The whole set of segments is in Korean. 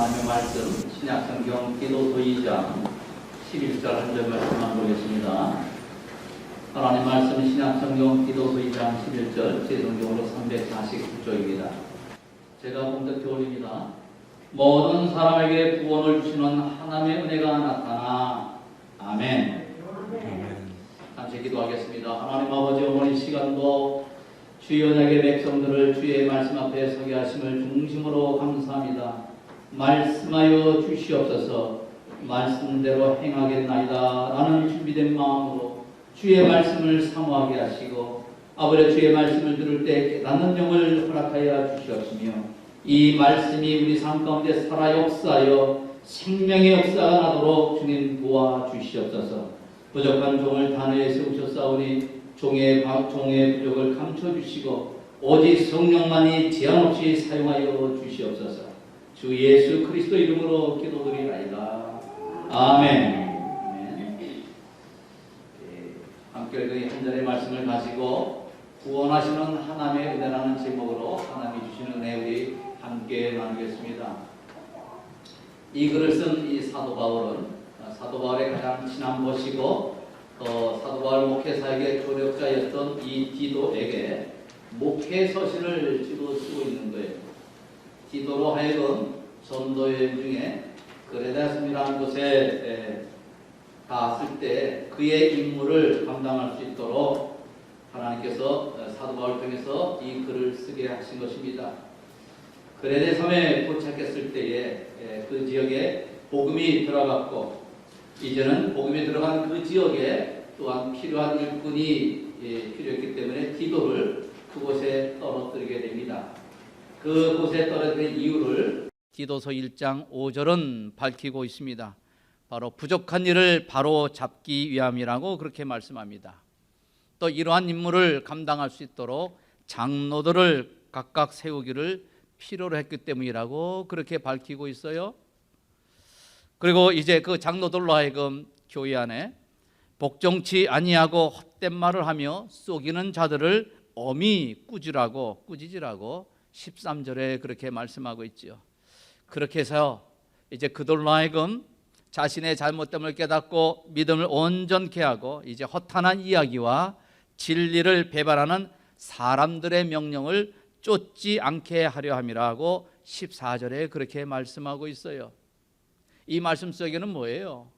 하나님의 말씀 신약성경 디도서 2장 11절 한 절 말씀만 보겠습니다. 하나님 말씀 신약성경 디도서 2장 11절 제 성경으로 349쪽입니다. 제가 봉독해 올립니다. 모든 사람에게 구원을 주시는 하나님의 은혜가 나타나 아멘. 잠시 기도하겠습니다. 하나님 아버지 오늘 이 시간도 주의 언약의 백성들을 주의 말씀 앞에 서게 하심을 중심으로 감사합니다. 말씀하여 주시옵소서. 말씀대로 행하겠나이다 라는 준비된 마음으로 주의 말씀을 사모하게 하시고 아버지 주의 말씀을 들을 때 깨닫는 영을 허락하여 주시옵시며 이 말씀이 우리 삶 가운데 살아 역사하여 생명의 역사가 나도록 주님 도와주시옵소서. 부족한 종을 단회에 세우셨사오니 종의 부족을 감춰주시고 오직 성령만이 제한 없이 사용하여 주시옵소서. 주 예수 그리스도 이름으로 기도드리나이다. 아멘. 함께 그 한 절의 말씀을 가지고 구원하시는 하나님의 은혜라는 제목으로 하나님이 주시는 은혜 우리 함께 나누겠습니다. 이 글을 쓴 이 사도 바울의 가장 친한 모시고 사도 바울 목회사에게 조력자였던 이 디도에게 목회 서신을 쓰고 있는 거예요. 디도로 하여금 전도 여행 중에 그레다스이라는 곳에 갔을 때 그의 임무를 감당할 수 있도록 하나님께서 사도 바울을 통해서 이 글을 쓰게 하신 것입니다. 그레데 섬에 도착했을 때에 그 지역에 복음이 들어갔고 이제는 복음이 들어간 그 지역에 또한 필요한 일꾼이 필요했기 때문에 디도를 그곳에 떨어뜨리게 됩니다. 그곳에 떨어뜨린 이유를 디도서 1장 5절은 밝히고 있습니다. 바로 부족한 일을 바로 잡기 위함이라고 그렇게 말씀합니다. 또 이러한 임무를 감당할 수 있도록 장로들을 각각 세우기를 필요로 했기 때문이라고 그렇게 밝히고 있어요. 그리고 이제 그 장로들로 하여금 교회 안에 복종치 아니하고 헛된 말을 하며 속이는 자들을 엄히 꾸짖으라고 13절에 그렇게 말씀하고 있죠. 그렇게 해서 이제 그들로 하여금 자신의 잘못됨을 깨닫고 믿음을 온전케 하고 이제 허탄한 이야기와 진리를 배반하는 사람들의 명령을 쫓지 않게 하려 함이라고 14절에 그렇게 말씀하고 있어요. 이 말씀 속에는 뭐예요?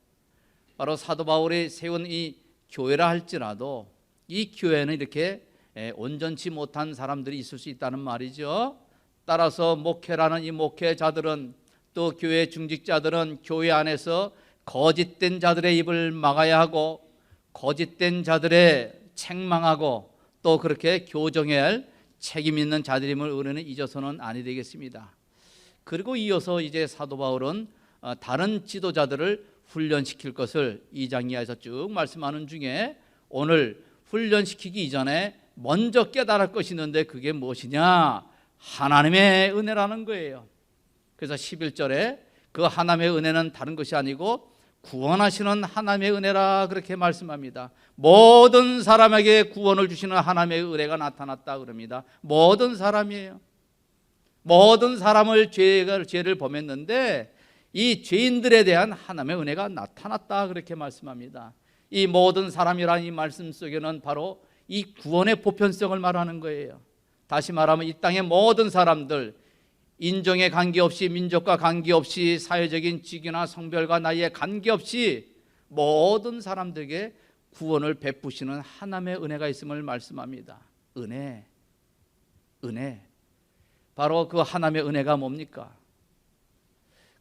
바로 사도 바울이 세운 이 교회라 할지라도 이 교회는 이렇게 온전치 못한 사람들이 있을 수 있다는 말이죠. 따라서 목회라는 이 목회자들은 또 교회 중직자들은 교회 안에서 거짓된 자들의 입을 막아야 하고 거짓된 자들의 책망하고 또 그렇게 교정해야 할 책임 있는 자들임을 우리는 잊어서는 아니 되겠습니다. 그리고 이어서 이제 사도 바울은 다른 지도자들을 훈련시킬 것을 2장 이하에서 쭉 말씀하는 중에 오늘 훈련시키기 이전에 먼저 깨달을 것이 있는데 그게 무엇이냐? 하나님의 은혜라는 거예요. 그래서 11절에 그 하나님의 은혜는 다른 것이 아니고 구원하시는 하나님의 은혜라 그렇게 말씀합니다. 모든 사람에게 구원을 주시는 하나님의 은혜가 나타났다 그럽니다. 모든 사람이에요. 모든 사람을 죄를 범했는데 이 죄인들에 대한 하나님의 은혜가 나타났다 그렇게 말씀합니다. 이 모든 사람이라는 이 말씀 속에는 바로 이 구원의 보편성을 말하는 거예요. 다시 말하면 이 땅의 모든 사람들 인종에 관계없이 민족과 관계없이 사회적인 직위나 성별과 나이에 관계없이 모든 사람들에게 구원을 베푸시는 하나님의 은혜가 있음을 말씀합니다. 은혜 바로 그 하나님의 은혜가 뭡니까?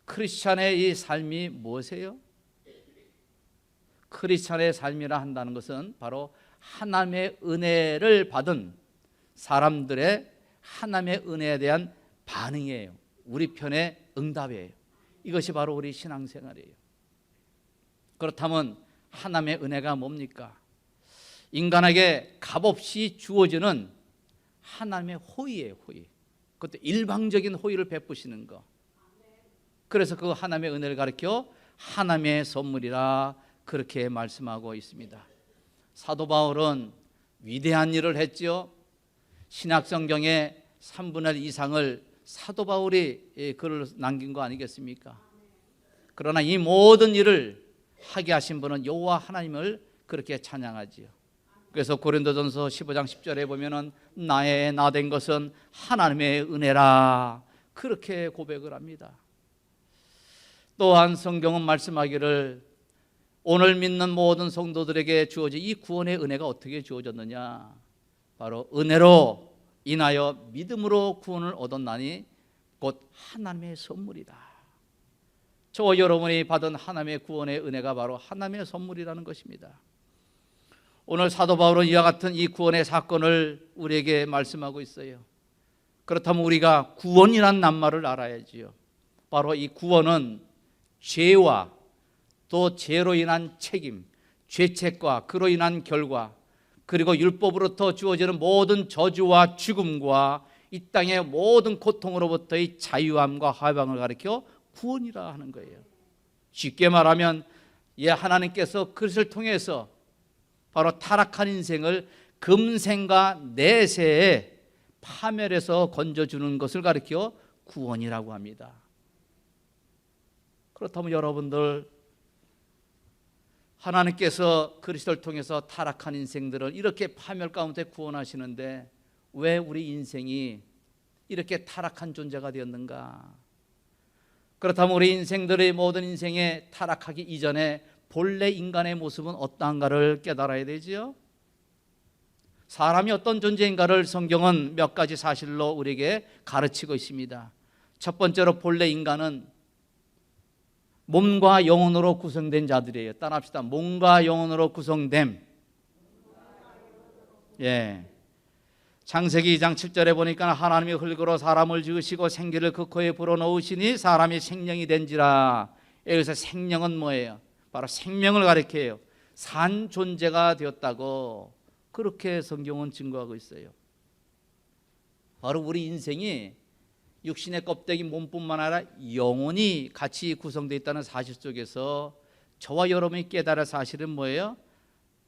크리스찬의 이 삶이 무엇이에요? 크리스찬의 삶이라 한다는 것은 바로 하나님의 은혜를 받은 사람들의 하나님의 은혜에 대한 반응이에요. 우리 편의 응답이에요. 이것이 바로 우리 신앙생활이에요. 그렇다면 하나님의 은혜가 뭡니까? 인간에게 값없이 주어지는 하나님의 호의예요. 호의. 그것도 일방적인 호의를 베푸시는 거. 그래서 그 하나님의 은혜를 가리켜 하나님의 선물이라 그렇게 말씀하고 있습니다. 사도 바울은 위대한 일을 했죠. 신약 성경의 3분의 1 이상을 사도 바울이 글을 남긴 거 아니겠습니까? 그러나 이 모든 일을 하게 하신 분은 여호와 하나님을 그렇게 찬양하지요. 그래서 고린도전서 15장 10절에 보면은 나의 나 된 것은 하나님의 은혜라 그렇게 고백을 합니다. 또한 성경은 말씀하기를 오늘 믿는 모든 성도들에게 주어진 이 구원의 은혜가 어떻게 주어졌느냐? 바로 은혜로 인하여 믿음으로 구원을 얻었나니 곧 하나님의 선물이다. 저와 여러분이 받은 하나님의 구원의 은혜가 바로 하나님의 선물이라는 것입니다. 오늘 사도 바울은 이와 같은 이 구원의 사건을 우리에게 말씀하고 있어요. 그렇다면 우리가 구원이란 낱말을 알아야지요. 바로 이 구원은 죄와 또 죄로 인한 책임, 죄책과 그로 인한 결과, 그리고 율법으로부터 주어지는 모든 저주와 죽음과 이 땅의 모든 고통으로부터의 자유함과 해방을 가리켜 구원이라 하는 거예요. 쉽게 말하면 하나님께서 그것을 통해서 바로 타락한 인생을 금생과 내세에 파멸해서 건져주는 것을 가리켜 구원이라고 합니다. 그렇다면 여러분들, 하나님께서 그리스도를 통해서 타락한 인생들을 이렇게 파멸 가운데 구원하시는데 왜 우리 인생이 이렇게 타락한 존재가 되었는가? 그렇다면 우리 인생들의 모든 인생에 타락하기 이전에 본래 인간의 모습은 어떠한가를 깨달아야 되지요. 사람이 어떤 존재인가를 성경은 몇 가지 사실로 우리에게 가르치고 있습니다. 첫 번째로 본래 인간은 몸과 영혼으로 구성된 자들이에요. 따라합시다. 몸과 영혼으로 구성됨. 창세기 2장 7절에 보니까 하나님이 흙으로 사람을 지으시고 생기를 그 코에 불어넣으시니 사람이 생명이 된지라. 여기서 생명은 뭐예요? 바로 생명을 가리켜요. 산 존재가 되었다고 그렇게 성경은 증거하고 있어요. 바로 우리 인생이 육신의 껍데기 몸뿐만 아니라 영혼이 같이 구성되어 있다는 사실 속에서 저와 여러분이 깨달을 사실은 뭐예요?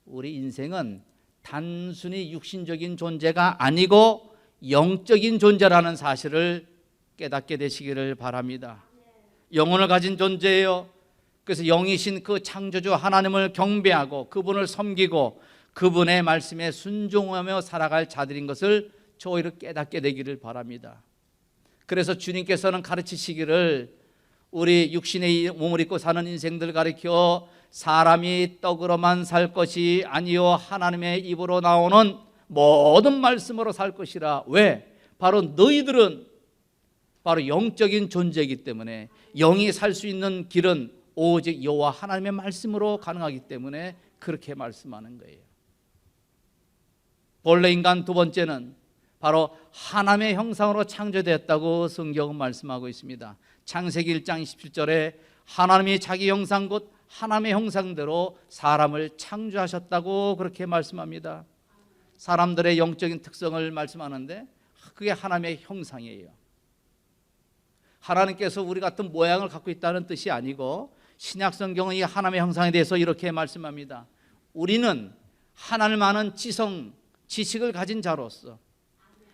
우리 인생은 단순히 육신적인 존재가 아니고 영적인 존재라는 사실을 깨닫게 되시기를 바랍니다. 영혼을 가진 존재예요. 그래서 영이신 그 창조주 하나님을 경배하고 그분을 섬기고 그분의 말씀에 순종하며 살아갈 자들인 것을 저희를 깨닫게 되기를 바랍니다. 그래서 주님께서는 가르치시기를 우리 육신의 몸을 입고 사는 인생들 가리켜 사람이 떡으로만 살 것이 아니요 하나님의 입으로 나오는 모든 말씀으로 살 것이라. 왜? 바로 너희들은 바로 영적인 존재이기 때문에 영이 살 수 있는 길은 오직 여호와 하나님의 말씀으로 가능하기 때문에 그렇게 말씀하는 거예요. 본래 인간 두 번째는 바로 하나님의 형상으로 창조되었다고 성경은 말씀하고 있습니다. 창세기 1장 27절에 하나님이 자기 형상 곧 하나님의 형상대로 사람을 창조하셨다고 그렇게 말씀합니다. 사람들의 영적인 특성을 말씀하는데 그게 하나님의 형상이에요. 하나님께서 우리 같은 모양을 갖고 있다는 뜻이 아니고 신약 성경은 이 하나님의 형상에 대해서 이렇게 말씀합니다. 우리는 하나님 아는 지식을 가진 자로서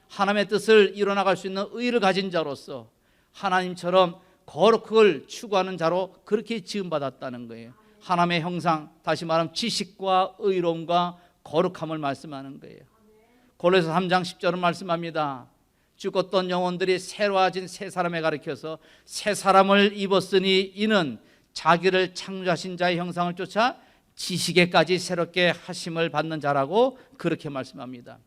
하나님의 뜻을 이뤄나갈 수 있는 의를 가진 자로서 하나님처럼 거룩을 추구하는 자로 그렇게 지음받았다는 거예요. 하나님의 형상, 다시 말하면 지식과 의로움과 거룩함을 말씀하는 거예요. 골로새 3장 10절은 말씀합니다. 죽었던 영혼들이 새로워진 새 사람에 가리켜서 새 사람을 입었으니 이는 자기를 창조하신 자의 형상을 쫓아 지식에까지 새롭게 하심을 받는 자라고 그렇게 말씀합니다.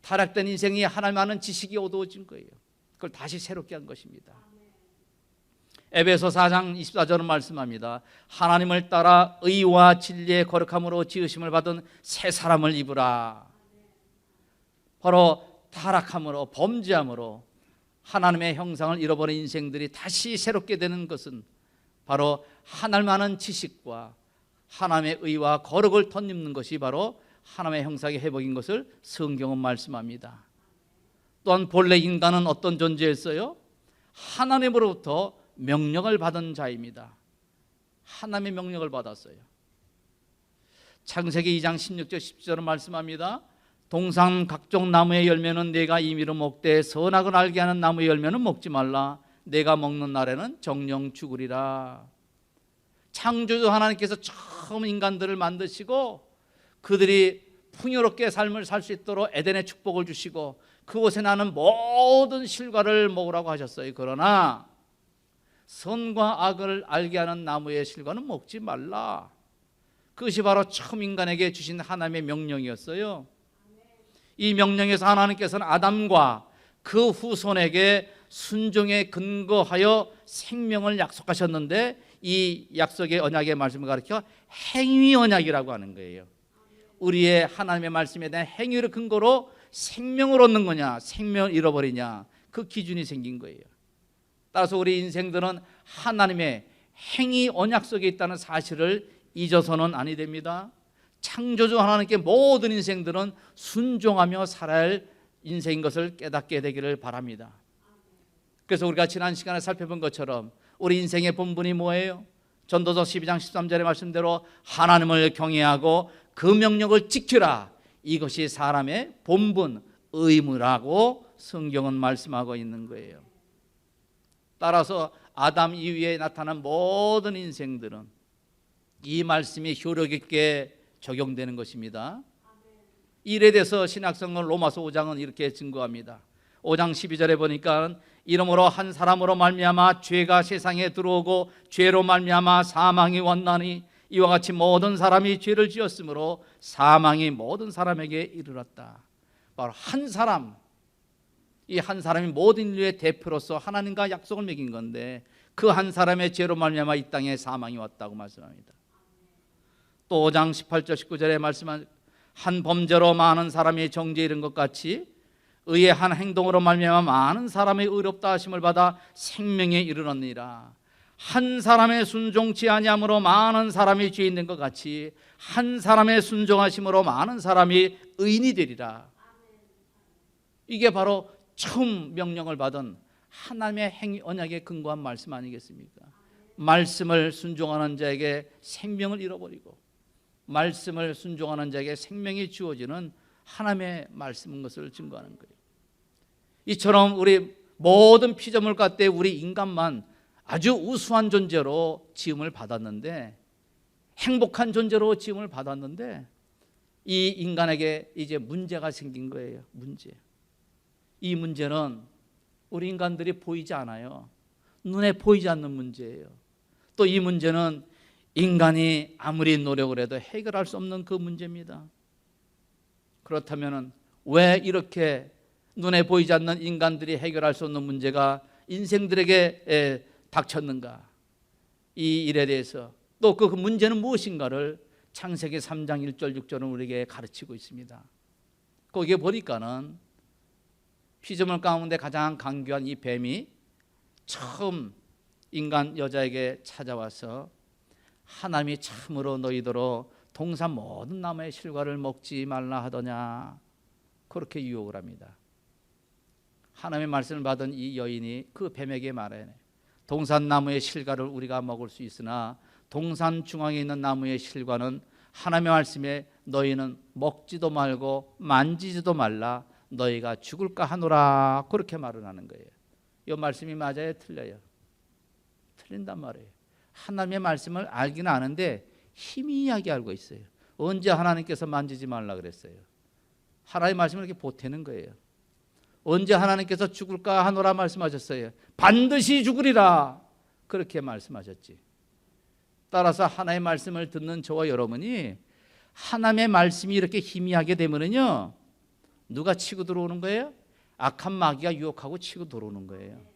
타락된 인생이 하나님 아는 지식이 어두워진 거예요. 그걸 다시 새롭게 한 것입니다. 에베소 4장 24절은 말씀합니다. 하나님을 따라 의와 진리의 거룩함으로 지으심을 받은 새 사람을 입으라. 바로 타락함으로 범죄함으로 하나님의 형상을 잃어버린 인생들이 다시 새롭게 되는 것은 바로 하나님 아는 지식과 하나님의 의와 거룩을 덧입는 것이 바로 하나님의 형상의 회복인 것을 성경은 말씀합니다. 또한 본래 인간은 어떤 존재였어요? 하나님으로부터 명령을 받은 자입니다. 하나님의 명령을 받았어요. 창세기 2장 16절 17절은 말씀합니다. 동산 각종 나무의 열매는 내가 임의로 먹되 선악을 알게 하는 나무의 열매는 먹지 말라. 내가 먹는 날에는 정령 죽으리라. 창조주 하나님께서 처음 인간들을 만드시고 그들이 풍요롭게 삶을 살 수 있도록 에덴의 축복을 주시고 그곳에 나는 모든 실과를 먹으라고 하셨어요. 그러나 선과 악을 알게 하는 나무의 실과는 먹지 말라. 그것이 바로 처음 인간에게 주신 하나님의 명령이었어요. 이 명령에서 하나님께서는 아담과 그 후손에게 순종에 근거하여 생명을 약속하셨는데 이 약속의 언약의 말씀을 가리켜 행위 언약이라고 하는 거예요. 우리의 하나님의 말씀에 대한 행위를 근거로 생명을 얻는 거냐, 생명을 잃어버리냐, 그 기준이 생긴 거예요. 따라서 우리 인생들은 하나님의 행위 언약 속에 있다는 사실을 잊어서는 아니 됩니다. 창조주 하나님께 모든 인생들은 순종하며 살아야 할 인생인 것을 깨닫게 되기를 바랍니다. 그래서 우리가 지난 시간에 살펴본 것처럼 우리 인생의 본분이 뭐예요? 전도서 12장 13절의 말씀대로 하나님을 경외하고 그 명령을 지키라. 이것이 사람의 본분, 의무라고 성경은 말씀하고 있는 거예요. 따라서 아담 이후에 나타난 모든 인생들은 이 말씀이 효력 있게 적용되는 것입니다. 이 일에 대해서 신약성경 로마서 5장은 이렇게 증거합니다. 5장 12절에 보니까 이러므로 한 사람으로 말미암아 죄가 세상에 들어오고 죄로 말미암아 사망이 왔나니 이와 같이 모든 사람이 죄를 지었으므로 사망이 모든 사람에게 이르렀다. 바로 한 사람, 이 한 사람이 모든 인류의 대표로서 하나님과 약속을 맺은 건데 그 한 사람의 죄로 말미암아 이 땅에 사망이 왔다고 말씀합니다. 또 5장 18절 19절에 말씀한 한 범죄로 많은 사람이 정죄에 이른 것 같이 의의 한 행동으로 말미암아 많은 사람의 의롭다 하심을 받아 생명에 이르렀느니라. 한 사람의 순종치 아니함으로 많은 사람이 죄 있는 것 같이 한 사람의 순종하심으로 많은 사람이 의인이 되리라. 이게 바로 처음 명령을 받은 하나님의 행위 언약에 근거한 말씀 아니겠습니까? 말씀을 순종하는 자에게 생명을 잃어버리고 말씀을 순종하는 자에게 생명이 주어지는 하나님의 말씀인 것을 증거하는 거예요. 이처럼 우리 모든 피조물 가운데 우리 인간만 아주 우수한 존재로 지음을 받았는데, 행복한 존재로 지음을 받았는데 이 인간에게 이제 문제가 생긴 거예요. 문제. 이 문제는 우리 인간들이 보이지 않아요. 눈에 보이지 않는 문제예요. 또 이 문제는 인간이 아무리 노력을 해도 해결할 수 없는 그 문제입니다. 그렇다면 왜 이렇게 눈에 보이지 않는 인간들이 해결할 수 없는 문제가 인생들에게 닥쳤는가? 이 일에 대해서 또 그 문제는 무엇인가를 창세기 3장 1절 6절은 우리에게 가르치고 있습니다. 거기에 보니까는 피조물 가운데 가장 강교한 이 뱀이 처음 인간 여자에게 찾아와서 하나님이 참으로 너희더러 동산 모든 나무의 실과를 먹지 말라 하더냐, 그렇게 유혹을 합니다. 하나님의 말씀을 받은 이 여인이 그 뱀에게 말해, 동산 나무의 실과를 우리가 먹을 수 있으나 동산 중앙에 있는 나무의 실과는 하나님의 말씀에 너희는 먹지도 말고 만지지도 말라, 너희가 죽을까 하노라, 그렇게 말을 하는 거예요. 이 말씀이 맞아요? 틀려요? 틀린단 말이에요. 하나님의 말씀을 알기는 아는데 희미하게 알고 있어요. 언제 하나님께서 만지지 말라 그랬어요? 하나님의 말씀을 이렇게 보태는 거예요. 언제 하나님께서 죽을까 하노라 말씀하셨어요? 반드시 죽으리라, 그렇게 말씀하셨지. 따라서 하나님의 말씀을 듣는 저와 여러분이 하나님의 말씀이 이렇게 희미하게 되면은요, 누가 치고 들어오는 거예요? 악한 마귀가 유혹하고 치고 들어오는 거예요.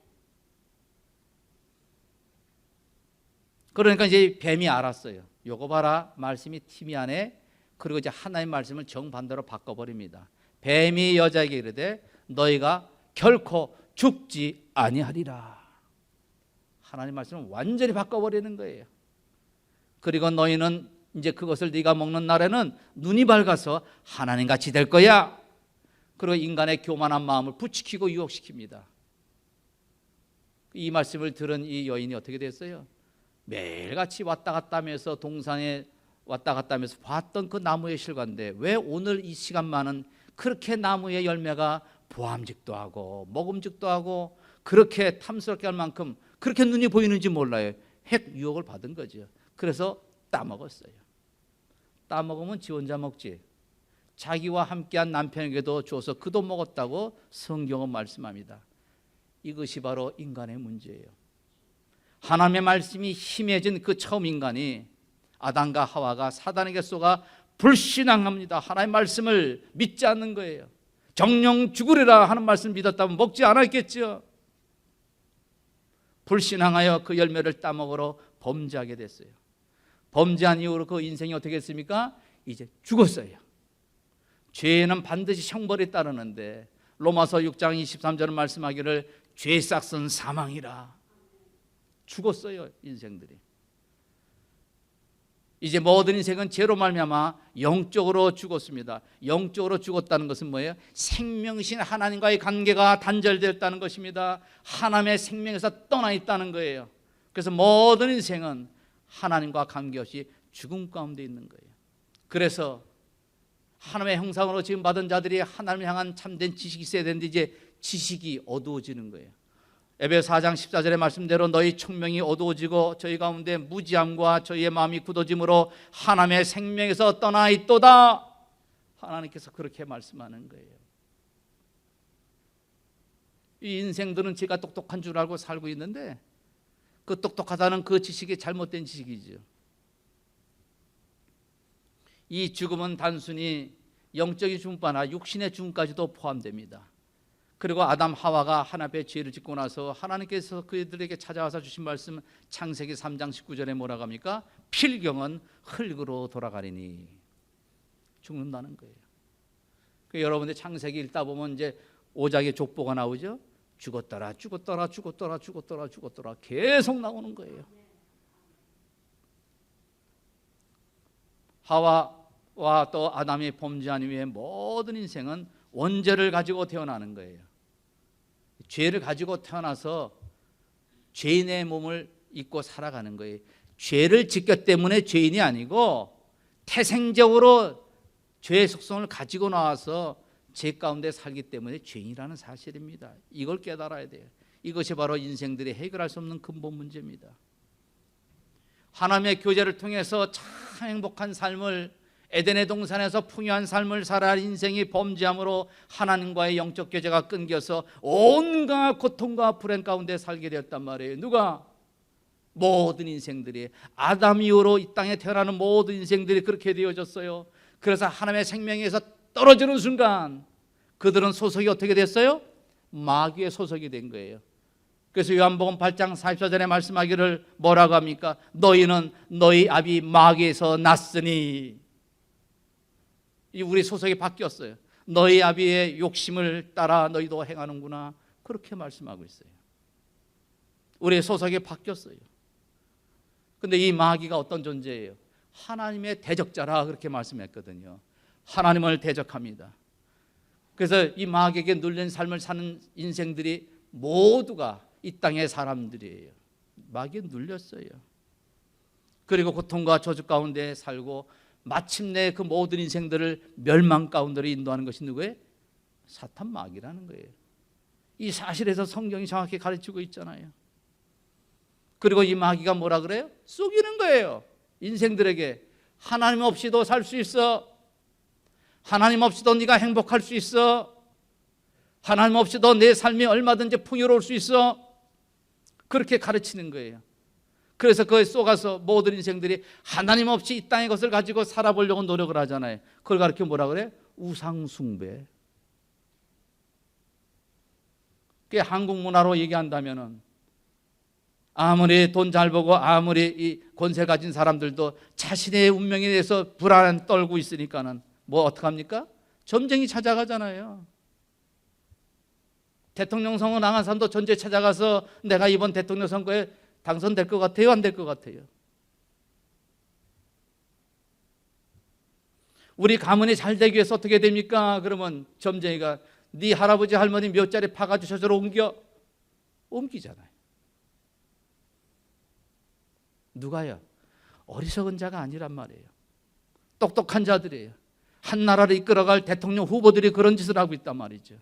그러니까 이제 뱀이 알았어요. 요거 봐라, 말씀이 희미하네. 그리고 이제 하나님의 말씀을 정반대로 바꿔버립니다. 뱀이 여자에게 이르되 너희가 결코 죽지 아니하리라. 하나님 말씀을 완전히 바꿔버리는 거예요. 그리고 너희는 이제 그것을 네가 먹는 날에는 눈이 밝아서 하나님같이 될 거야. 그리고 인간의 교만한 마음을 부추기고 유혹시킵니다. 이 말씀을 들은 이 여인이 어떻게 됐어요? 매일같이 왔다 갔다 하면서 동산에 왔다 갔다 하면서 봤던 그 나무의 실과인데 왜 오늘 이 시간만은 그렇게 나무의 열매가 보암직도 하고 먹음직도 하고 그렇게 탐스럽게 할 만큼 그렇게 눈이 보이는지 몰라요. 핵 유혹을 받은 거죠. 그래서 따먹었어요. 따먹으면 지 혼자 먹지. 자기와 함께한 남편에게도 줘서 그도 먹었다고 성경은 말씀합니다. 이것이 바로 인간의 문제예요. 하나님의 말씀이 힘해진 그 처음 인간이 아담과 하와가 사단에게 쏘가 불신앙합니다. 하나님의 말씀을 믿지 않는 거예요. 정령 죽으리라 하는 말씀을 믿었다면 먹지 않았겠죠. 불신앙하여 그 열매를 따먹으러 범죄하게 됐어요. 범죄한 이후로 그 인생이 어떻게 했습니까? 이제 죽었어요. 죄는 반드시 형벌이 따르는데 로마서 6장 23절은 말씀하기를 죄 싹은 사망이라. 죽었어요, 인생들이. 이제 모든 인생은 죄로 말미암아 영적으로 죽었습니다. 영적으로 죽었다는 것은 뭐예요? 생명이신 하나님과의 관계가 단절되었다는 것입니다. 하나님의 생명에서 떠나 있다는 거예요. 그래서 모든 인생은 하나님과 관계없이 죽음 가운데 있는 거예요. 그래서 하나님의 형상으로 지금 받은 자들이 하나님을 향한 참된 지식이 있어야 되는데 이제 지식이 어두워지는 거예요. 에베소 4장 14절의 말씀대로 너희 총명이 어두워지고 저희 가운데 무지함과 저희의 마음이 굳어짐으로 하나님의 생명에서 떠나 있도다. 하나님께서 그렇게 말씀하는 거예요. 이 인생들은 제가 똑똑한 줄 알고 살고 있는데 그 똑똑하다는 그 지식이 잘못된 지식이죠. 이 죽음은 단순히 영적인 죽음뿐 아니라 육신의 죽음까지도 포함됩니다. 그리고 아담 하와가 하나님 앞에 죄를 짓고 나서 하나님께서 그들에게 찾아와서 주신 말씀 창세기 3장 19절에 뭐라고 합니까? 필경은 흙으로 돌아가리니. 죽는다는 거예요. 여러분들 창세기 읽다 보면 이제 오작의 족보가 나오죠. 죽었더라 죽었더라 죽었더라 죽었더라 죽었더라 계속 나오는 거예요. 하와와 또 아담이 범죄한 이후에 모든 인생은 원죄를 가지고 태어나는 거예요. 죄를 가지고 태어나서 죄인의 몸을 입고 살아가는 거예요. 죄를 짓기 때문에 죄인이 아니고 태생적으로 죄의 속성을 가지고 나와서 죄 가운데 살기 때문에 죄인이라는 사실입니다. 이걸 깨달아야 돼요. 이것이 바로 인생들이 해결할 수 없는 근본 문제입니다. 하나님의 교제를 통해서 참 행복한 삶을 에덴의 동산에서 풍요한 삶을 살아 인생이 범죄함으로 하나님과의 영적 교제가 끊겨서 온갖 고통과 불행 가운데 살게 되었단 말이에요. 누가? 모든 인생들이 아담 이후로 이 땅에 태어나는 모든 인생들이 그렇게 되어졌어요. 그래서 하나님의 생명에서 떨어지는 순간 그들은 소속이 어떻게 됐어요? 마귀의 소속이 된 거예요. 그래서 요한복음 8장 44절에 말씀하기를 뭐라고 합니까? 너희는 너희 아비 마귀에서 났으니. 이 우리 소속이 바뀌었어요. 너희 아비의 욕심을 따라 너희도 행하는구나. 그렇게 말씀하고 있어요. 우리의 소속이 바뀌었어요. 근데 이 마귀가 어떤 존재예요? 하나님의 대적자라 그렇게 말씀했거든요. 하나님을 대적합니다. 그래서 이 마귀에게 눌린 삶을 사는 인생들이 모두가 이 땅의 사람들이에요. 마귀에 눌렸어요. 그리고 고통과 저주 가운데 살고 마침내 그 모든 인생들을 멸망 가운데로 인도하는 것이 누구예요? 사탄 마귀라는 거예요. 이 사실에서 성경이 정확히 가르치고 있잖아요. 그리고 이 마귀가 뭐라 그래요? 속이는 거예요. 인생들에게 하나님 없이도 살 수 있어. 하나님 없이도 네가 행복할 수 있어. 하나님 없이도 내 삶이 얼마든지 풍요로울 수 있어. 그렇게 가르치는 거예요. 그래서 그에 속아서 모든 인생들이 하나님 없이 이 땅의 것을 가지고 살아보려고 노력을 하잖아요. 그걸 가르쳐 뭐라 그래? 우상숭배. 그게 한국 문화로 얘기한다면은 아무리 돈 잘 벌고 아무리 이 권세 가진 사람들도 자신의 운명에 대해서 불안 떨고 있으니까는 뭐 어떡합니까? 점쟁이 찾아가잖아요. 대통령 선거 나간 사람도 전제 찾아가서 내가 이번 대통령 선거에 당선될 것 같아요? 안 될 것 같아요? 우리 가문이 잘 되기 위해서 어떻게 됩니까? 그러면 점쟁이가 네 할아버지 할머니 몇 자리 파가지고 저로 옮기잖아요. 누가요? 어리석은 자가 아니란 말이에요. 똑똑한 자들이에요. 한 나라를 이끌어갈 대통령 후보들이 그런 짓을 하고 있단 말이죠.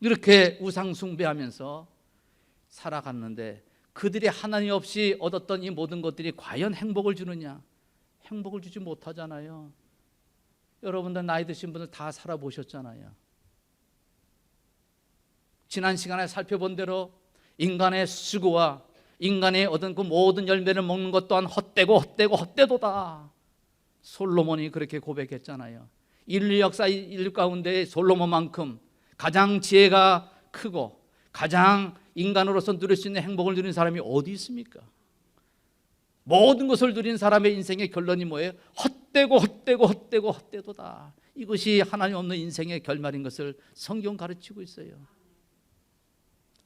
이렇게 우상숭배하면서 살아갔는데 그들이 하나님 없이 얻었던 이 모든 것들이 과연 행복을 주느냐? 행복을 주지 못하잖아요. 여러분들 나이 드신 분들 다 살아보셨잖아요. 지난 시간에 살펴본 대로 인간의 수고와 인간의 얻은 그 모든 열매를 먹는 것 또한 헛되도다. 솔로몬이 그렇게 고백했잖아요. 인류 가운데 솔로몬만큼 가장 지혜가 크고 가장 인간으로서 누릴 수 있는 행복을 누린 사람이 어디 있습니까? 모든 것을 누린 사람의 인생의 결론이 뭐예요? 헛되도다. 이것이 하나님 없는 인생의 결말인 것을 성경 가르치고 있어요.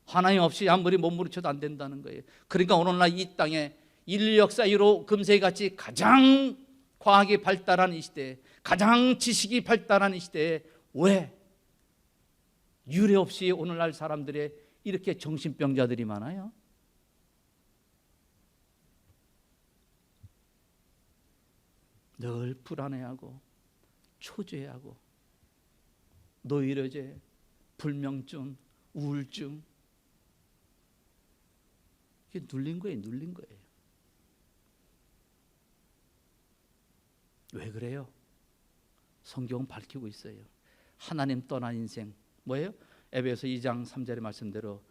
하나님 없이 아무리 몸부림쳐도 안 된다는 거예요. 그러니까 오늘날 이 땅에 인류 역사 이후로 금세기같이 가장 과학이 발달한 이 시대에, 가장 지식이 발달한 이 시대에 왜 유례 없이 오늘날 사람들의 이렇게 정신병자들이 많아요? 늘 불안해하고 초조해하고 노이로제, 불면증, 우울증, 이게 눌린 거예요. 왜 그래요? 성경은 밝히고 있어요. 하나님 떠난 인생 뭐예요? 에베소 2장 3절의 말씀대로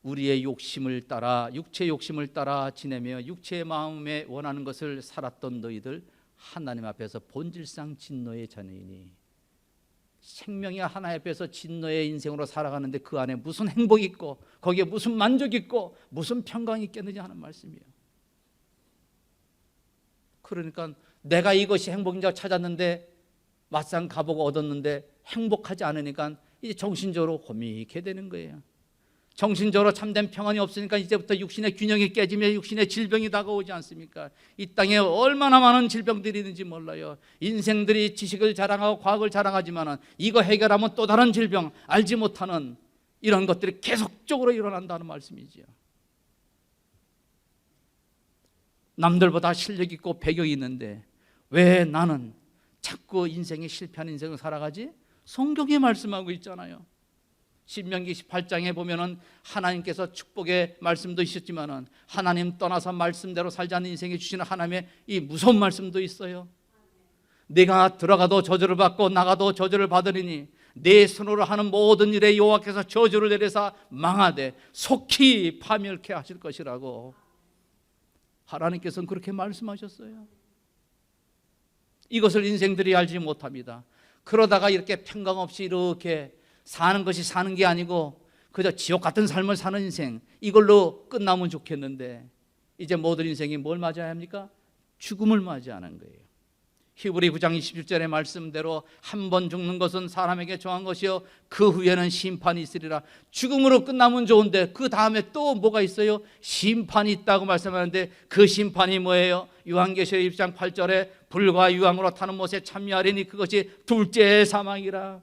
우리의 욕심을 따라, 육체의 욕심을 따라 지내며 육체의 마음에 원하는 것을 살았던 너희들 하나님 앞에서 본질상 진노의 자녀이니, 생명이 하나님 앞에서 진노의 인생으로 살아가는데 그 안에 무슨 행복이 있고 거기에 무슨 만족이 있고 무슨 평강이 있겠느냐 하는 말씀이에요. 그러니까 내가 이것이 행복인 줄 찾았는데 막상 가보고 얻었는데 행복하지 않으니까 이제 정신적으로 고민하게 되는 거예요. 정신적으로 참된 평안이 없으니까 이제부터 육신의 균형이 깨지며 육신의 질병이 다가오지 않습니까? 이 땅에 얼마나 많은 질병들이 있는지 몰라요. 인생들이 지식을 자랑하고 과학을 자랑하지만 이거 해결하면 또 다른 질병, 알지 못하는 이런 것들이 계속적으로 일어난다는 말씀이지요. 남들보다 실력 있고 배경이 있는데 왜 나는 자꾸 인생에 실패하는 인생을 살아가지? 성경이 말씀하고 있잖아요. 신명기 18장에 보면은 하나님께서 축복의 말씀도 있었지만은 하나님 떠나서 말씀대로 살지 않는 인생에 주시는 하나님의 이 무서운 말씀도 있어요. 내가 들어가도 저주를 받고 나가도 저주를 받으리니 내 손으로 하는 모든 일에 여호와께서 저주를 내려서 망하되 속히 파멸케 하실 것이라고 하나님께서는 그렇게 말씀하셨어요. 이것을 인생들이 알지 못합니다. 그러다가 이렇게 평강 없이 이렇게 사는 것이 사는 게 아니고 그저 지옥 같은 삶을 사는 인생, 이걸로 끝나면 좋겠는데 이제 모든 인생이 뭘 맞이해야 합니까? 죽음을 맞이하는 거예요. 히브리 9장 27절의 말씀대로 한 번 죽는 것은 사람에게 정한 것이요 그 후에는 심판이 있으리라. 죽음으로 끝나면 좋은데 그 다음에 또 뭐가 있어요? 심판이 있다고 말씀하는데 그 심판이 뭐예요? 요한계시록 1장 8절에 불과 유황으로 타는 못에 참여하리니 그것이 둘째 사망이라.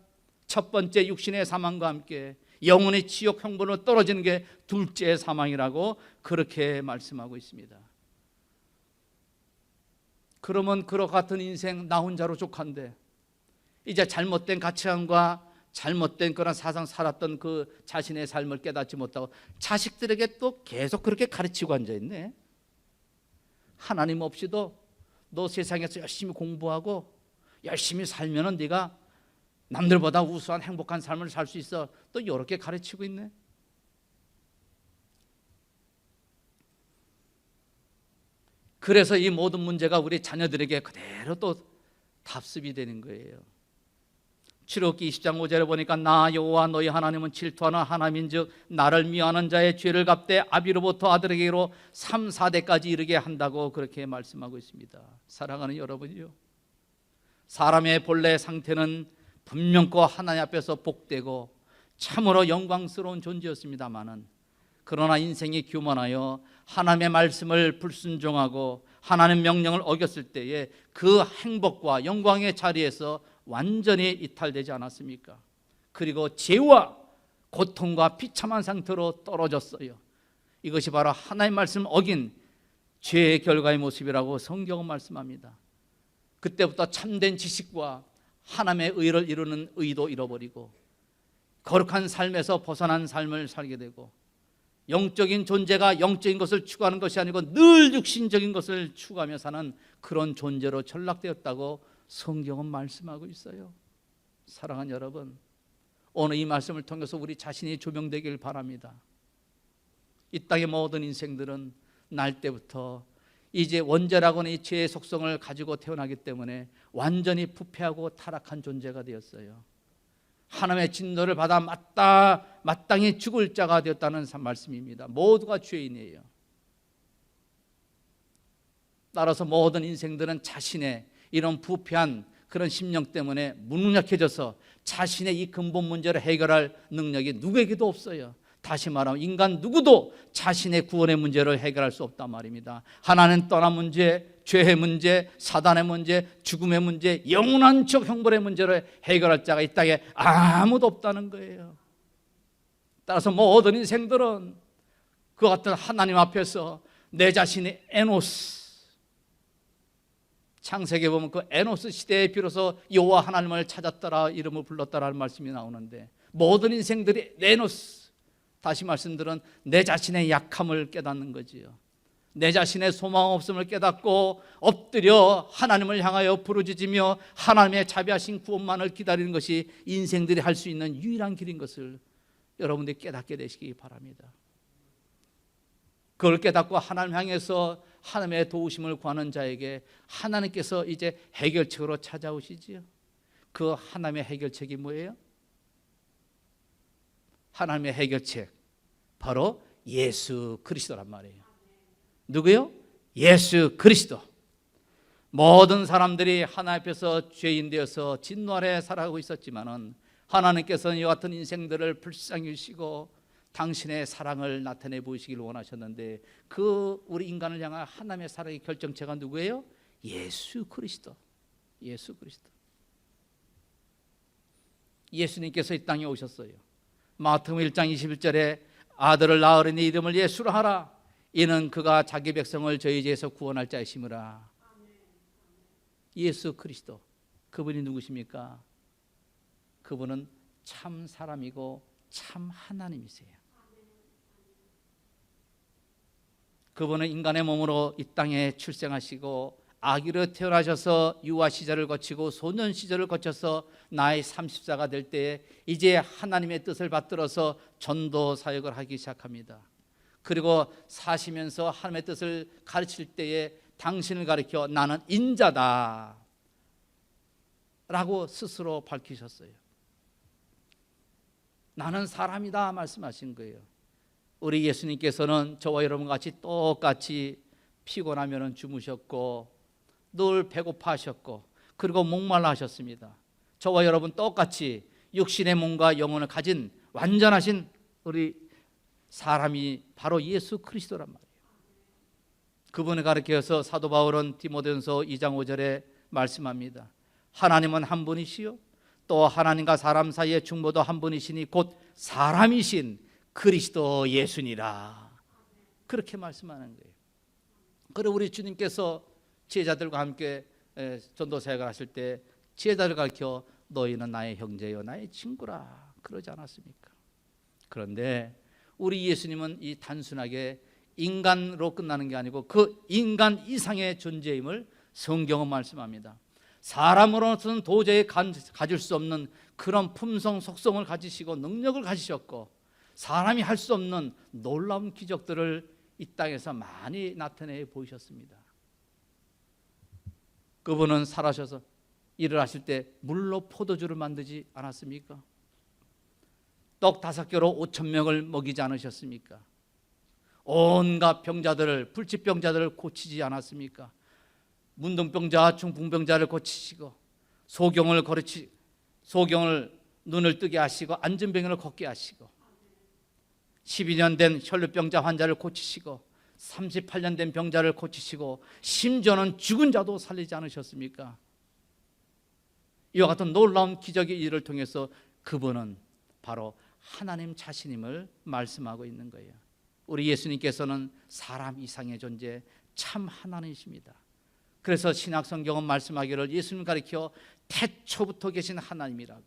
첫 번째 육신의 사망과 함께 영혼의 지옥 형벌로 떨어지는 게 둘째 사망이라고 그렇게 말씀하고 있습니다. 그러면 그와 같은 인생 나 혼자로 족한데 이제 잘못된 가치관과 잘못된 그런 사상 살았던 그 자신의 삶을 깨닫지 못하고 자식들에게 또 계속 그렇게 가르치고 앉아있네. 하나님 없이도 너 세상에서 열심히 공부하고 열심히 살면은 네가 남들보다 우수한 행복한 삶을 살 수 있어. 또 이렇게 가르치고 있네. 그래서 이 모든 문제가 우리 자녀들에게 그대로 또 답습이 되는 거예요. 출애굽기 20장 5절에 보니까 나 여호와 너희 하나님은 질투하는 하나님인즉 나를 미워하는 자의 죄를 갚되 아비로부터 아들에게로 3, 4대까지 이르게 한다고 그렇게 말씀하고 있습니다. 사랑하는 여러분이요, 사람의 본래 상태는 분명코 하나님 앞에서 복되고 참으로 영광스러운 존재였습니다마는 그러나 인생이 교만하여 하나님의 말씀을 불순종하고 하나님의 명령을 어겼을 때에 그 행복과 영광의 자리에서 완전히 이탈되지 않았습니까? 그리고 죄와 고통과 비참한 상태로 떨어졌어요. 이것이 바로 하나님의 말씀 어긴 죄의 결과의 모습이라고 성경은 말씀합니다. 그때부터 참된 지식과 하나님의 의를 이루는 의도 잃어버리고 거룩한 삶에서 벗어난 삶을 살게 되고 영적인 존재가 영적인 것을 추구하는 것이 아니고 늘 육신적인 것을 추구하며 사는 그런 존재로 전락되었다고 성경은 말씀하고 있어요. 사랑하는 여러분, 오늘 이 말씀을 통해서 우리 자신이 조명되길 바랍니다. 이 땅의 모든 인생들은 날 때부터 이제 원죄라고 하는 이 죄의 속성을 가지고 태어나기 때문에 완전히 부패하고 타락한 존재가 되었어요. 하나님의 진노를 받아 마땅히 죽을 자가 되었다는 말씀입니다. 모두가 죄인이에요. 따라서 모든 인생들은 자신의 이런 부패한 그런 심령 때문에 무능력해져서 자신의 이 근본 문제를 해결할 능력이 누구에게도 없어요. 다시 말하면 인간 누구도 자신의 구원의 문제를 해결할 수 없단 말입니다. 하나님 떠난 문제, 죄의 문제, 사단의 문제, 죽음의 문제, 영원한 적 형벌의 문제를 해결할 자가 이 땅에 아무도 없다는 거예요. 따라서 모든 인생들은 그 같은 하나님 앞에서 내 자신의 에노스, 창세기에 보면 그 에노스 시대에 비로소 여호와 하나님을 찾았더라 이름을 불렀다라는 말씀이 나오는데 모든 인생들이 에노스, 다시 말씀드린 내 자신의 약함을 깨닫는 거지요. 내 자신의 소망 없음을 깨닫고 엎드려 하나님을 향하여 부르짖으며 하나님의 자비하신 구원만을 기다리는 것이 인생들이 할 수 있는 유일한 길인 것을 여러분들이 깨닫게 되시기 바랍니다. 그걸 깨닫고 하나님 향해서 하나님의 도우심을 구하는 자에게 하나님께서 이제 해결책으로 찾아오시지요. 그 하나님의 해결책이 뭐예요? 하나님의 해결책, 바로 예수 그리스도란 말이에요. 누구요? 예수 그리스도. 모든 사람들이 하나님 앞에서 죄인 되어서 진노 아래 살아가고 있었지만은 하나님께서는 이와 같은 인생들을 불쌍히 여기시고 당신의 사랑을 나타내 보이시길 원하셨는데 그 우리 인간을 향한 하나님의 사랑의 결정체가 누구예요? 예수 그리스도. 예수 그리스도. 예수님께서 이 땅에 오셨어요. 마태복음 1장 21절에 아들을 낳으리니 이름을 예수로 하라. 이는 그가 자기 백성을 저희 죄에서 구원할 자이시므라. 예수 그리스도. 그분이 누구십니까? 그분은 참 사람이고 참 하나님이세요. 그분은 인간의 몸으로 이 땅에 출생하시고 아기로 태어나셔서 유아 시절을 거치고 소년 시절을 거쳐서 나이 30세가 될 때에 이제 하나님의 뜻을 받들어서 전도 사역을 하기 시작합니다. 그리고 사시면서 하나님의 뜻을 가르칠 때에 당신을 가리켜 나는 인자다 라고 스스로 밝히셨어요. 나는 사람이다 말씀하신 거예요. 우리 예수님께서는 저와 여러분 같이 똑같이 피곤하면 주무셨고 늘 배고파하셨고 그리고 목말라 하셨습니다. 저와 여러분 똑같이 육신의 몸과 영혼을 가진 완전하신 우리 사람이 바로 예수 그리스도란 말이에요. 그분을 가리켜서 사도 바울은 디모데전서 2장 5절에 말씀합니다. 하나님은 한 분이시요 또 하나님과 사람 사이의 중보도 한 분이시니 곧 사람이신 그리스도 예수니라. 그렇게 말씀하는 거예요. 그리고 우리 주님께서 제자들과 함께 전도 사역을 하실 때 제자들을 가르쳐 너희는 나의 형제요 나의 친구라 그러지 않았습니까? 그런데 우리 예수님은 이 단순하게 인간으로 끝나는 게 아니고 그 인간 이상의 존재임을 성경은 말씀합니다. 사람으로서는 도저히 가질 수 없는 그런 품성 속성을 가지시고 능력을 가지셨고 사람이 할 수 없는 놀라운 기적들을 이 땅에서 많이 나타내 보이셨습니다. 그분은 살아셔서 일을 하실 때 물로 포도주를 만들지 않았습니까? 떡 5개로 5,000명을 먹이지 않으셨습니까? 온갖 병자들을 불치병자들을 고치지 않았습니까? 문둥병자, 중풍병자를 고치시고 소경을 눈을 뜨게 하시고 앉은 병인을 걷게 하시고 12년 된 혈루병자 환자를 고치시고 38년 된 병자를 고치시고 심지어는 죽은 자도 살리지 않으셨습니까? 이와 같은 놀라운 기적의 일을 통해서 그분은 바로 하나님 자신임을 말씀하고 있는 거예요. 우리 예수님께서는 사람 이상의 존재 참 하나님이십니다. 그래서 신약 성경은 말씀하기를 예수님 가리켜 태초부터 계신 하나님이라고,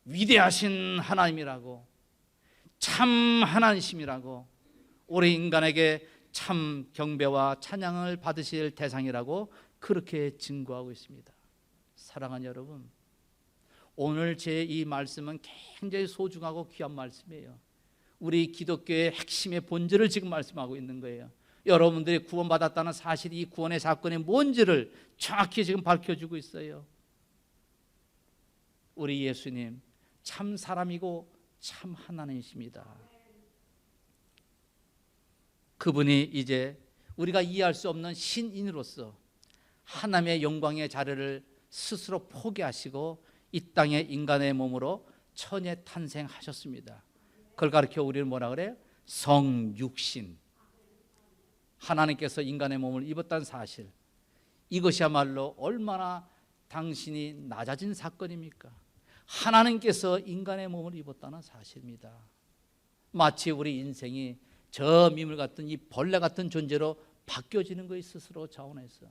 위대하신 하나님이라고, 참 하나님이시라고, 우리 인간에게 참 경배와 찬양을 받으실 대상이라고 그렇게 증거하고 있습니다. 사랑하는 여러분, 오늘 제 이 말씀은 굉장히 소중하고 귀한 말씀이에요. 우리 기독교의 핵심의 본질을 지금 말씀하고 있는 거예요. 여러분들이 구원받았다는 사실이 이 구원의 사건이 뭔지를 정확히 지금 밝혀주고 있어요. 우리 예수님 참 사람이고 참 하나님이십니다. 그분이 이제 우리가 이해할 수 없는 신인으로서 하나님의 영광의 자리를 스스로 포기하시고 이 땅에 인간의 몸으로 천에 탄생하셨습니다. 그걸 가르쳐 우리는 뭐라 그래요? 성육신. 하나님께서 인간의 몸을 입었다는 사실, 이것이야말로 얼마나 당신이 낮아진 사건입니까? 하나님께서 인간의 몸을 입었다는 사실입니다. 마치 우리 인생이 저 미물 같은 이 벌레 같은 존재로 바뀌어지는 것이 스스로 자원해서,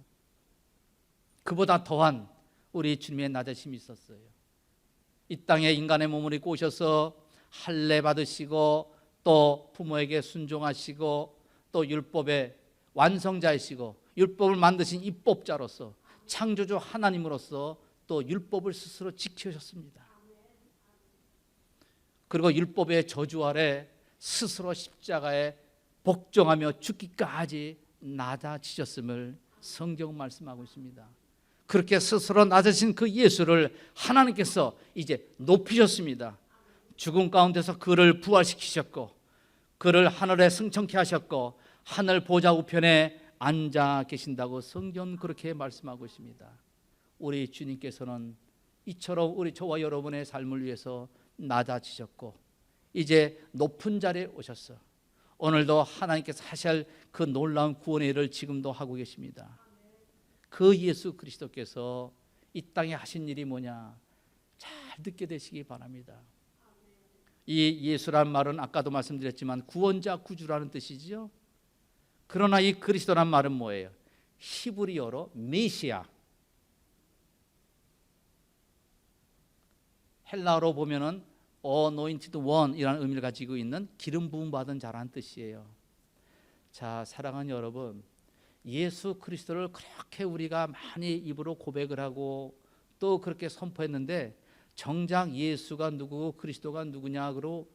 그보다 더한 우리 주님의 낮으심이 있었어요. 이 땅에 인간의 몸을 입고 오셔서 할례 받으시고 또 부모에게 순종하시고 또 율법의 완성자이시고 율법을 만드신 입법자로서 창조주 하나님으로서 또 율법을 스스로 지키셨습니다. 그리고 율법의 저주 아래 스스로 십자가에 복종하며 죽기까지 낮아지셨음을 성경은 말씀하고 있습니다. 그렇게 스스로 낮으신 그 예수를 하나님께서 이제 높이셨습니다. 죽음 가운데서 그를 부활시키셨고 그를 하늘에 승천케 하셨고 하늘 보좌 우편에 앉아 계신다고 성경은 그렇게 말씀하고 있습니다. 우리 주님께서는 이처럼 우리 저와 여러분의 삶을 위해서 낮아지셨고 이제 높은 자리에 오셨어. 오늘도 하나님께서 하실 그 놀라운 구원의 일을 지금도 하고 계십니다. 그 예수 그리스도께서 이 땅에 하신 일이 뭐냐, 잘 듣게 되시기 바랍니다. 이 예수란 말은 아까도 말씀드렸지만 구원자, 구주라는 뜻이죠. 그러나 이 그리스도란 말은 뭐예요? 히브리어로 메시아, 헬라어로 보면은 anointed one이라는 의미를 가지고 있는 기름 부음 받은 자라는 뜻이에요. 자, 사랑하는 여러분, 예수 그리스도를 그렇게 우리가 많이 입으로 고백을 하고 또 그렇게 선포했는데 정작 예수가 누구고 그리스도가 누구냐고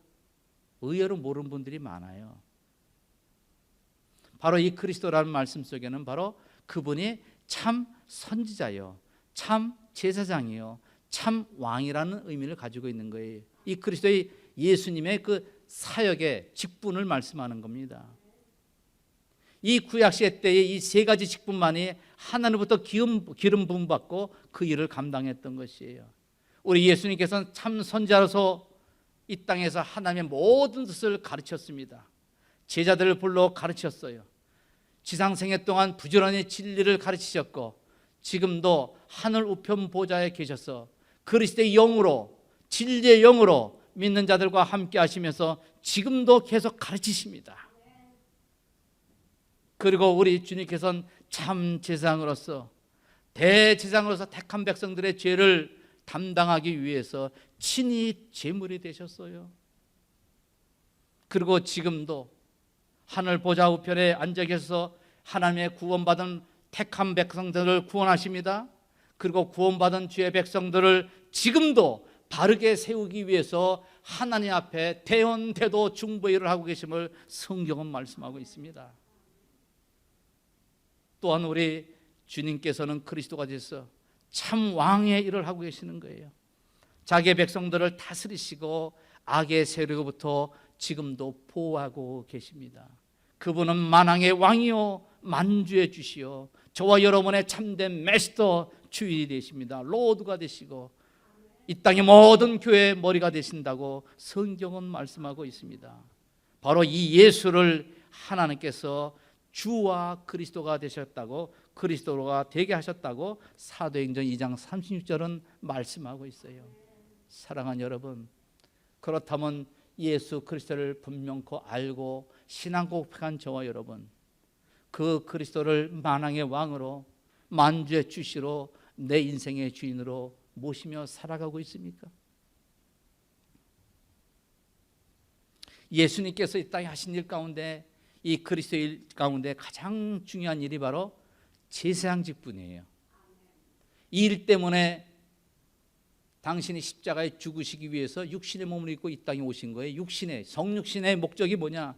의외로 모르는 분들이 많아요. 바로 이 그리스도라는 말씀 속에는 바로 그분이 참 선지자요, 참 제사장이요, 참 왕이라는 의미를 가지고 있는 거예요. 이 그리스도의 예수님의 그 사역의 직분을 말씀하는 겁니다. 이 구약시대 때의 이 세 가지 직분만이 하나님부터 기름 부음 받고 그 일을 감당했던 것이에요. 우리 예수님께서는 참 선지자로서 이 땅에서 하나님의 모든 뜻을 가르쳤습니다. 제자들을 불러 가르쳤어요. 지상생애 동안 부지런히 진리를 가르치셨고 지금도 하늘 우편 보좌에 계셔서 그리스도의 영으로, 진리의 영으로 믿는 자들과 함께 하시면서 지금도 계속 가르치십니다. 그리고 우리 주님께서는 참 제사장으로서, 대제사장으로서 택한 백성들의 죄를 담당하기 위해서 친히 제물이 되셨어요. 그리고 지금도 하늘 보좌 우편에 앉아 계셔서 하나님의 구원받은 택한 백성들을 구원하십니다. 그리고 구원받은 주의 백성들을 지금도 바르게 세우기 위해서 하나님 앞에 대언대도 중보일을 하고 계심을 성경은 말씀하고 있습니다. 또한 우리 주님께서는 그리스도가 되셔서 참 왕의 일을 하고 계시는 거예요. 자기의 백성들을 다스리시고 악의 세력으로부터 지금도 보호하고 계십니다. 그분은 만왕의 왕이요 만주의 주시요 저와 여러분의 참된 마스터 주인이 되십니다. 로드가 되시고 이 땅의 모든 교회의 머리가 되신다고 성경은 말씀하고 있습니다. 바로 이 예수를 하나님께서 주와 그리스도가 되셨다고, 그리스도가 되게 하셨다고 사도행전 2장 36절은 말씀하고 있어요. 사랑하는 여러분, 그렇다면 예수 그리스도를 분명코 알고 신앙 고백한 저와 여러분, 그 그리스도를 만왕의 왕으로, 만주의 주시로, 내 인생의 주인으로 모시며 살아가고 있습니까? 예수님께서 이 땅에 하신 일 가운데, 이 그리스도의 일 가운데 가장 중요한 일이 바로 제사장 직분이에요. 이 일 때문에 당신이 십자가에 죽으시기 위해서 육신의 몸을 입고 이 땅에 오신 거예요. 육신의, 성육신의 목적이 뭐냐?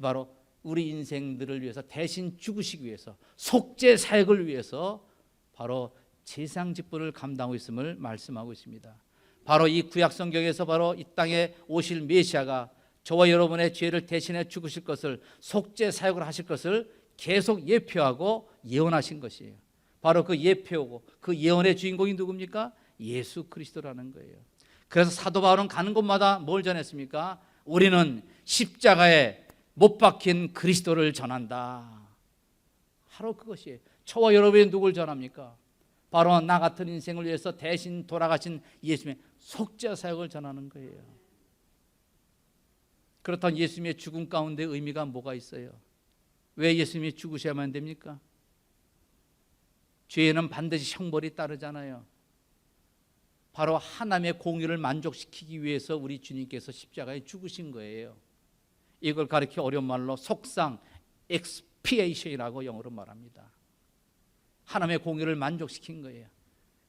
바로 우리 인생들을 위해서 대신 죽으시기 위해서, 속죄 사역을 위해서 바로 제사장 직분을 감당하고 있음을 말씀하고 있습니다. 바로 이 구약 성경에서 바로 이 땅에 오실 메시아가 저와 여러분의 죄를 대신해 죽으실 것을, 속죄 사역을 하실 것을 계속 예표하고 예언하신 것이에요. 바로 그 예표고 그 예언의 주인공이 누굽니까? 예수 그리스도라는 거예요. 그래서 사도 바울은 가는 곳마다 뭘 전했습니까? 우리는 십자가에 못 박힌 그리스도를 전한다. 바로 그것이에요. 저와 여러분이 누굴 전합니까? 바로 나 같은 인생을 위해서 대신 돌아가신 예수님의 속죄 사역을 전하는 거예요. 그렇다면 예수님의 죽음 가운데 의미가 뭐가 있어요? 왜 예수님이 죽으셔야만 됩니까? 죄에는 반드시 형벌이 따르잖아요. 바로 하나님의 공의를 만족시키기 위해서 우리 주님께서 십자가에 죽으신 거예요. 이걸 가리켜 어려운 말로 속상, expiation이라고 영어로 말합니다. 하나님의 공의를 만족시킨 거예요.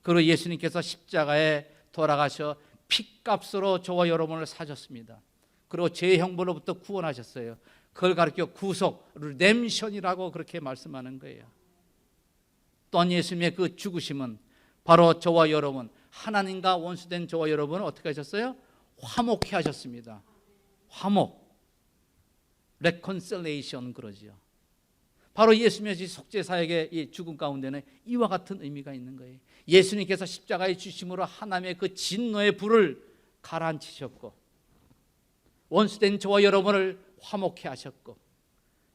그리고 예수님께서 십자가에 돌아가셔 피값으로 저와 여러분을 사셨습니다. 그리고 죄의 형벌로부터 구원하셨어요. 그걸 가리켜 구속, redemption이라고 그렇게 말씀하는 거예요. 또한 예수님의 그 죽으심은 바로 저와 여러분, 하나님과 원수된 저와 여러분을 어떻게 하셨어요? 화목케 하셨습니다. 화목, reconciliation 그러지요. 바로 예수님의 속죄 사역의 이 죽음 가운데는 이와 같은 의미가 있는 거예요. 예수님께서 십자가의 주심으로 하나님의 그 진노의 불을 가라앉히셨고, 원수된 저와 여러분을 화목케 하셨고,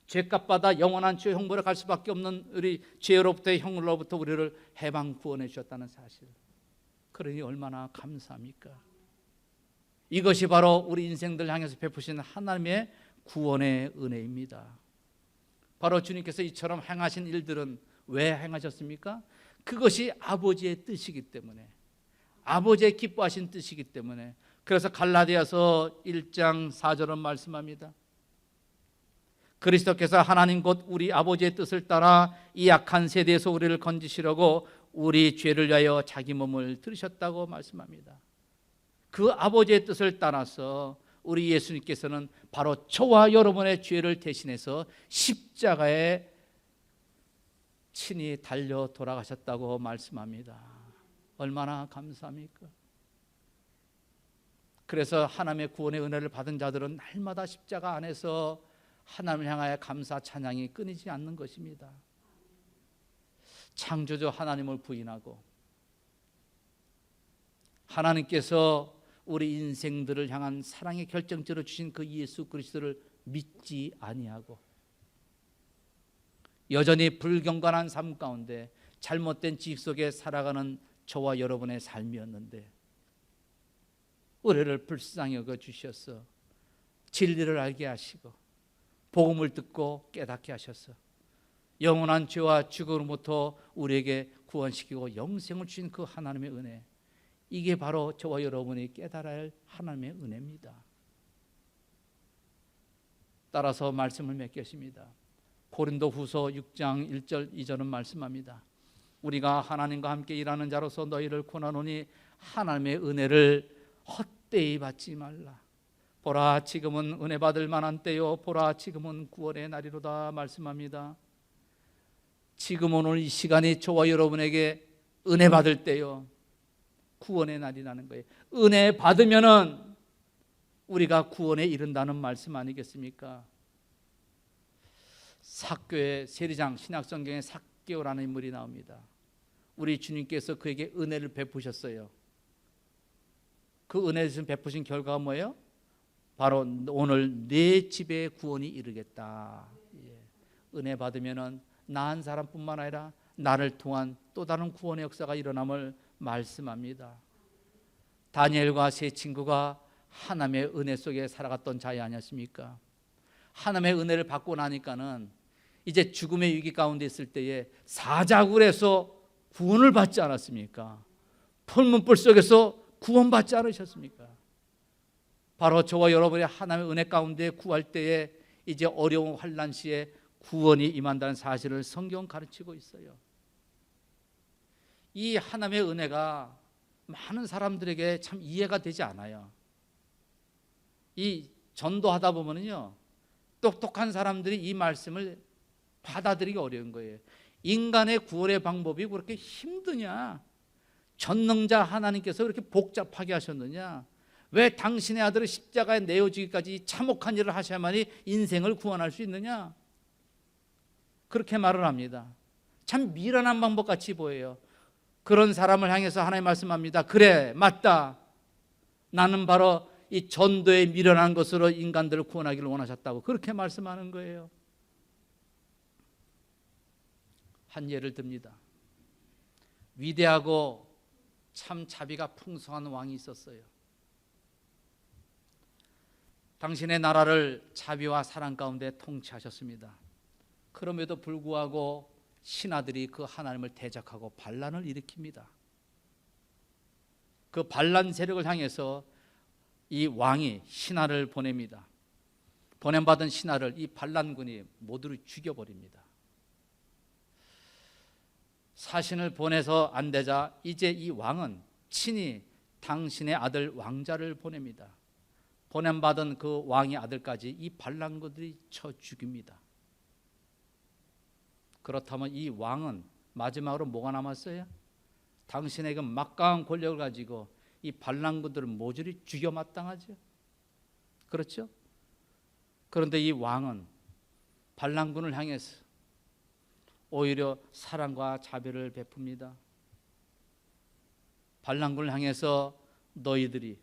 죄값 받아 영원한 죄 형벌에 갈 수밖에 없는 우리 죄로부터의 형으로부터 우리를 해방 구원해 주셨다는 사실. 그러니 얼마나 감사합니까? 이것이 바로 우리 인생들 향해서 베푸신 하나님의 구원의 은혜입니다. 바로 주님께서 이처럼 행하신 일들은 왜 행하셨습니까? 그것이 아버지의 뜻이기 때문에, 아버지의 기뻐하신 뜻이기 때문에. 그래서 갈라디아서 1장 4절은 말씀합니다. 그리스도께서 하나님 곧 우리 아버지의 뜻을 따라 이 악한 세대에서 우리를 건지시려고 우리 죄를 위하여 자기 몸을 들으셨다고 말씀합니다. 그 아버지의 뜻을 따라서 우리 예수님께서는 바로 저와 여러분의 죄를 대신해서 십자가에 친히 달려 돌아가셨다고 말씀합니다. 얼마나 감사합니까? 그래서 하나님의 구원의 은혜를 받은 자들은 날마다 십자가 안에서 하나님을 향하여 감사 찬양이 끊이지 않는 것입니다. 창조주 하나님을 부인하고 하나님께서 우리 인생들을 향한 사랑의 결정체로 주신 그 예수 그리스도를 믿지 아니하고 여전히 불경건한 삶 가운데 잘못된 지식 속에 살아가는 저와 여러분의 삶이었는데, 우리를 불쌍히 여겨 주셔서 진리를 알게 하시고 복음을 듣고 깨닫게 하셔서 영원한 죄와 죽음으로부터 우리에게 구원시키고 영생을 주신 그 하나님의 은혜, 이게 바로 저와 여러분이 깨달아야 할 하나님의 은혜입니다. 따라서 말씀을 맺겠습니다. 고린도후서 6장 1절 2절은 말씀합니다. 우리가 하나님과 함께 일하는 자로서 너희를 권하노니 하나님의 은혜를 헛되이 받지 말라. 보라 지금은 은혜 받을 만한 때요, 보라 지금은 구원의 날이로다 말씀합니다. 지금 오늘 이 시간이 저와 여러분에게 은혜 받을 때요, 구원의 날이라는 거예요. 은혜 받으면은 우리가 구원에 이른다는 말씀 아니겠습니까? 삭교의 세리장, 신약성경에 삭개오라는 인물이 나옵니다. 우리 주님께서 그에게 은혜를 베푸셨어요. 그 은혜를 베푸신 결과가 뭐예요? 바로 오늘 내 집에 구원이 이르겠다. 은혜 받으면은 나 한 사람뿐만 아니라 나를 통한 또 다른 구원의 역사가 일어남을 말씀합니다. 다니엘과 세 친구가 하나님의 은혜 속에 살아갔던 자이 아니었습니까? 하나님의 은혜를 받고 나니까는 이제 죽음의 위기 가운데 있을 때에 사자굴에서 구원을 받지 않았습니까? 풀문불 속에서 구원받지 않으셨습니까? 바로 저와 여러분의 하나님의 은혜 가운데 구할 때에 이제 어려운 환난 시에 구원이 임한다는 사실을 성경 가르치고 있어요. 이 하나님의 은혜가 많은 사람들에게 참 이해가 되지 않아요. 이 전도하다 보면요, 똑똑한 사람들이 이 말씀을 받아들이기 어려운 거예요. 인간의 구원의 방법이 그렇게 힘드냐? 전능자 하나님께서 그렇게 복잡하게 하셨느냐? 왜 당신의 아들을 십자가에 내어주기까지 참혹한 일을 하셔야만이 인생을 구원할 수 있느냐? 그렇게 말을 합니다. 참 미련한 방법 같이 보여요. 그런 사람을 향해서 하나님 말씀합니다. 그래, 맞다. 나는 바로 이 전도에 미련한 것으로 인간들을 구원하기를 원하셨다고 그렇게 말씀하는 거예요. 한 예를 듭니다. 위대하고 참 자비가 풍성한 왕이 있었어요. 당신의 나라를 자비와 사랑 가운데 통치하셨습니다. 그럼에도 불구하고 신하들이 그 하나님을 대적하고 반란을 일으킵니다. 그 반란 세력을 향해서 이 왕이 신하를 보냅니다. 보냄받은 신하를 이 반란군이 모두를 죽여버립니다. 사신을 보내서 안 되자 이제 이 왕은 친히 당신의 아들 왕자를 보냅니다. 보냄받은 그 왕의 아들까지 이 반란군들이 쳐 죽입니다. 그렇다면 이 왕은 마지막으로 뭐가 남았어요? 당신에게 막강한 권력을 가지고 이 반란군들을 모조리 죽여 마땅하죠. 그렇죠? 그런데 이 왕은 반란군을 향해서 오히려 사랑과 자비를 베풉니다. 반란군을 향해서 너희들이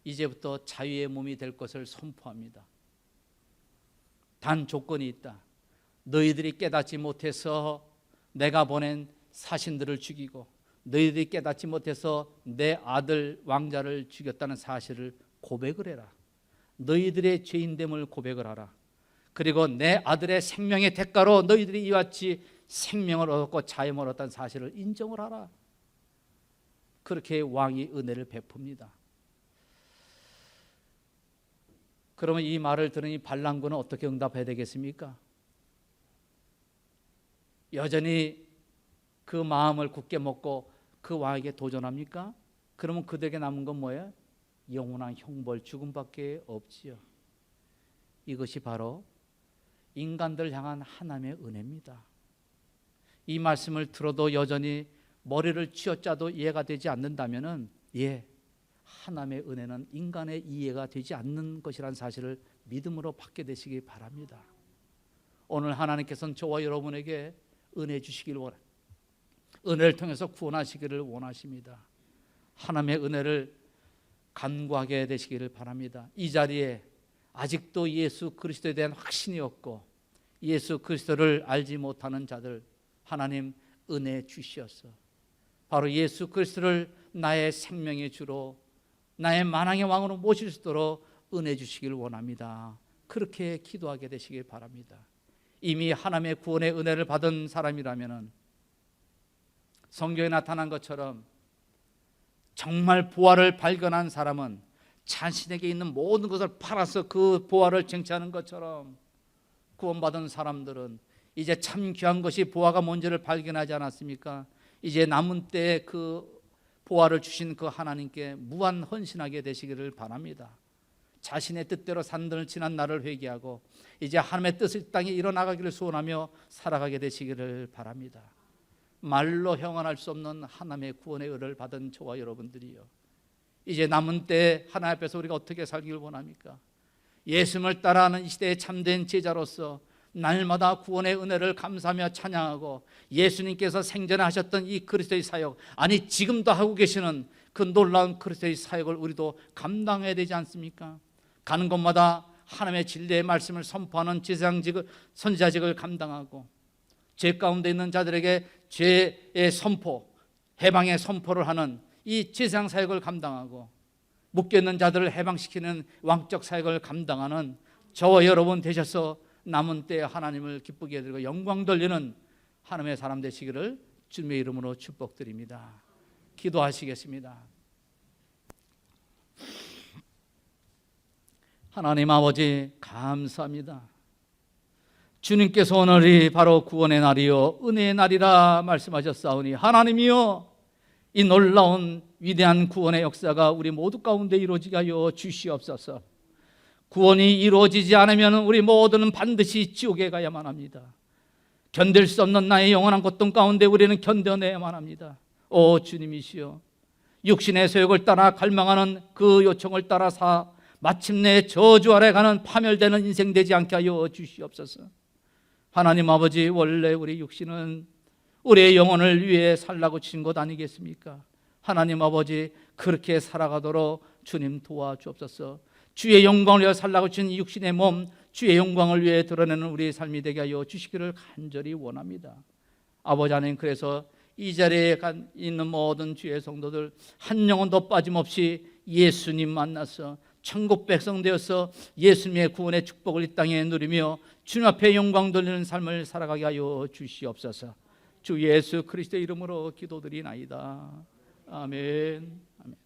이제부터 자유의 몸이 될 것을 선포합니다. 단 조건이 있다. 너희들이 깨닫지 못해서 내가 보낸 사신들을 죽이고 너희들이 깨닫지 못해서 내 아들 왕자를 죽였다는 사실을 고백을 해라. 너희들의 죄인됨을 고백을 하라. 그리고 내 아들의 생명의 대가로 너희들이 이와 같이 생명을 얻었고 자유를 얻었다는 사실을 인정을 하라. 그렇게 왕이 은혜를 베풉니다. 그러면 이 말을 들으니 반란군은 어떻게 응답해야 되겠습니까? 여전히 그 마음을 굳게 먹고 그 왕에게 도전합니까? 그러면 그들에게 남은 건 뭐예요? 영원한 형벌, 죽음밖에 없지요. 이것이 바로 인간들 향한 하나님의 은혜입니다. 이 말씀을 들어도 여전히 머리를 쥐어짜도 이해가 되지 않는다면은 하나님의 은혜는 인간의 이해가 되지 않는 것이라는 사실을 믿음으로 받게 되시기 바랍니다. 오늘 하나님께서는 저와 여러분에게 은혜 주시기를 원합니다. 은혜를 통해서 구원하시기를 원하십니다. 하나님의 은혜를 간구하게 되시기를 바랍니다. 이 자리에 아직도 예수 그리스도에 대한 확신이 없고 예수 그리스도를 알지 못하는 자들, 하나님 은혜 주시옵소서. 바로 예수 그리스도를 나의 생명의 주로, 나의 만왕의 왕으로 모실 수 있도록 은혜 주시기를 원합니다. 그렇게 기도하게 되시길 바랍니다. 이미 하나님의 구원의 은혜를 받은 사람이라면 성경에 나타난 것처럼 정말 보화를 발견한 사람은 자신에게 있는 모든 것을 팔아서 그 보화를 쟁취하는 것처럼 구원받은 사람들은 이제 참 귀한 것이 보화가 뭔지를 발견하지 않았습니까? 이제 남은 때에 그 보화를 주신 그 하나님께 무한 헌신하게 되시기를 바랍니다. 자신의 뜻대로 산들을 지난 날을 회개하고 이제 하나님의 뜻을 땅에 일어나가기를 소원하며 살아가게 되시기를 바랍니다. 말로 형언할 수 없는 하나님의 구원의 은혜를 받은 저와 여러분들이요, 이제 남은 때에 하나님 앞에서 우리가 어떻게 살기를 원합니까? 예수님을 따라하는 이 시대의 참된 제자로서 날마다 구원의 은혜를 감사하며 찬양하고 예수님께서 생전에 하셨던 이 그리스도의 사역, 아니 지금도 하고 계시는 그 놀라운 그리스도의 사역을 우리도 감당해야 되지 않습니까? 가는 곳마다 하나님의 진리의 말씀을 선포하는 제사장직을, 선지자직을 감당하고 죄 가운데 있는 자들에게 죄의 선포, 해방의 선포를 하는 이 제사장 사역을 감당하고 묶여있는 자들을 해방시키는 왕적 사역을 감당하는 저와 여러분 되셔서 남은 때에 하나님을 기쁘게 드리고 영광 돌리는 하나님의 사람 되시기를 주님의 이름으로 축복드립니다. 기도하시겠습니다. 하나님 아버지 감사합니다. 주님께서 오늘이 바로 구원의 날이요 은혜의 날이라 말씀하셨사오니 하나님이여 이 놀라운 위대한 구원의 역사가 우리 모두 가운데 이루어지게 하여 주시옵소서. 구원이 이루어지지 않으면 우리 모두는 반드시 지옥에 가야만 합니다. 견딜 수 없는 나의 영원한 고통 가운데 우리는 견뎌내야만 합니다. 오 주님이시여 육신의 소욕을 따라 갈망하는 그 요청을 따라서 마침내 저주 아래 가는 파멸되는 인생 되지 않게 하여 주시옵소서. 하나님 아버지 원래 우리 육신은 우리의 영혼을 위해 살라고 주신 것 아니겠습니까? 하나님 아버지 그렇게 살아가도록 주님 도와주옵소서. 주의 영광을 위해 살라고 주신 육신의 몸 주의 영광을 위해 드러내는 우리의 삶이 되게 하여 주시기를 간절히 원합니다. 아버지 하나님 그래서 이 자리에 있는 모든 주의 성도들 한 영혼도 빠짐없이 예수님 만나서 천국 백성 되어서 예수님의 구원의 축복을 이 땅에 누리며 주님 앞에 영광 돌리는 삶을 살아가게 하여 주시옵소서. 주 예수 그리스도의 이름으로 기도드리나이다. 아멘. 아멘.